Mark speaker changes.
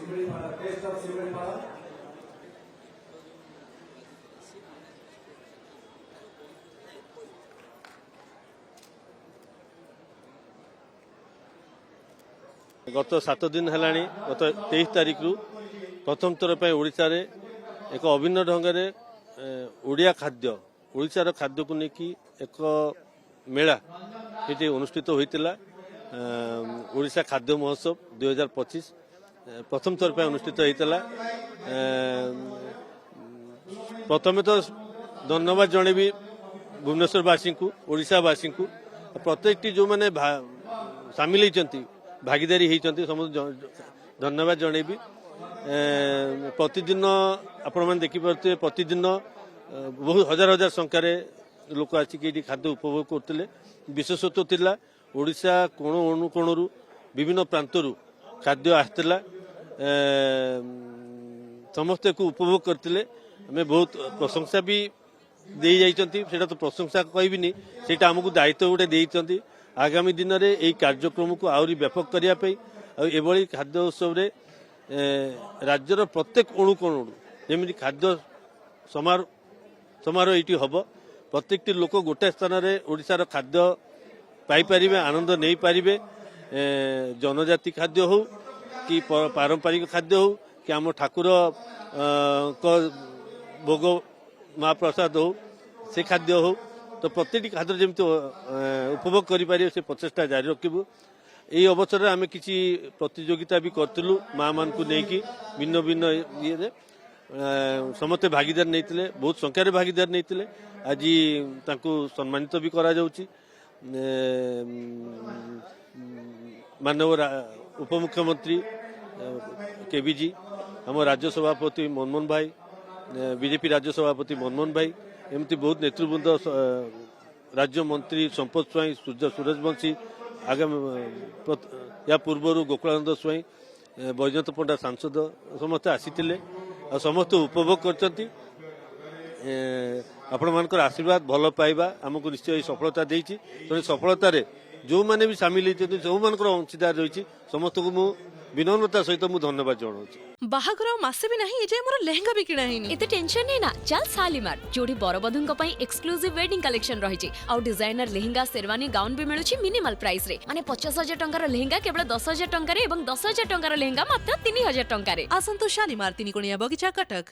Speaker 1: गत 7 दिन है गत 23 तारीख रु प्रथम थर पर ओडिशा रे एक अभिन्न ढंग से ओडिया खाद्य ओडिशार खाद्य को लेकिन एक मेला ये अनुष्ठित होता ओडिशा खाद्य महोत्सव 2025 प्रथम थर पर अनुष्ठित होता। प्रथम तो धन्यवाद जनइबी भुवनेश्वरवासी को ओडिशावासी को प्रत्येक जो मैंने सामिल होती भागीदारी होती समस्त धन्यवाद जनइबी। प्रतिदिन आपण मैंने देखिपे प्रतिदिन बहुत हजार हजार संख्यार लोक आसिक खाद्य उपभोग करते विशेषत्व थिला ओडिशा कोण अनुकोणरू विभिन्न प्रांतरू खाद्य आसला समस्ते को उपभोग करते आम बहुत प्रशंसा भी दे जाइछंती सेटा तो प्रशंसा कहबिनी सेटा हमकु दायित्व गोटे देइछंती आगामी दिन में यही कार्यक्रम को आहरी व्यापक करने एभली खाद्य उत्सव रे राज्यर प्रत्येक अणुकोणु जमी खाद्य समारोह ये हम प्रत्येक लोक गोटे स्थान में ओडिशार खाद्य पाइपर आनंद नहीं पारे जनजाति खाद्य हो कि पारंपरिक खाद्य हो कि आम ठाकुर भोग महाप्रसाद हो से खाद्य हो तो प्रत्येक खाद्य जमी उपभोग करें से प्रचेषा जारी रखू। यही अवसर में आम कि प्रतियोगिता भी करूँ माँ मान को लेकिन भिन्न भिन्न ये समस्ते भागीदार नहीं बहुत संख्यार भागीदार नहीं आज सम्मानित भी करा जाउची। मानव उपमुख्यमंत्री केबीजी आम राज्य सभापति मनमोहन भाई बीजेपी राज्य सभापति मनमोहन भाई एमती बहुत नेतृवृंद राज्य मंत्री संपद स्वाई सूरजवंशी आगामी या पूर्वर गोकुलानंद स्वाई बैजनाथ पंडा सांसद समस्त आसी समस्त उपभोग कर आपण मान आशीर्वाद भल पाइबा आमको निश्चय सफलता देती तेणु सफलतार जो मैंने भी सामिल होती जो मान अंशीदार रही समस्त को मु विनम्रता सहित मु धन्यवाद जनाऊँ।
Speaker 2: बाहागर मासे भी नहीं एजे मोर लेहंगा भी किना हिनी
Speaker 3: एते टेंशन नहीं ना चल शालीमार जोड़ी बरबधुंक पई एक्सक्लूसिव वेडिंग कलेक्शन रहिछि और डिजाइनर लेहंगा शेरवानी गाउन भी मिलुछि मिनिमल प्राइस रे माने 50,000 टंकार लेहंगा केवल 10,000 टंका रे एवं 10,000 टंकार लेहंगा मात्र 3,000 टंका रे।
Speaker 2: आसंतो शालीमार 3 कोणिया बगीचा कटक।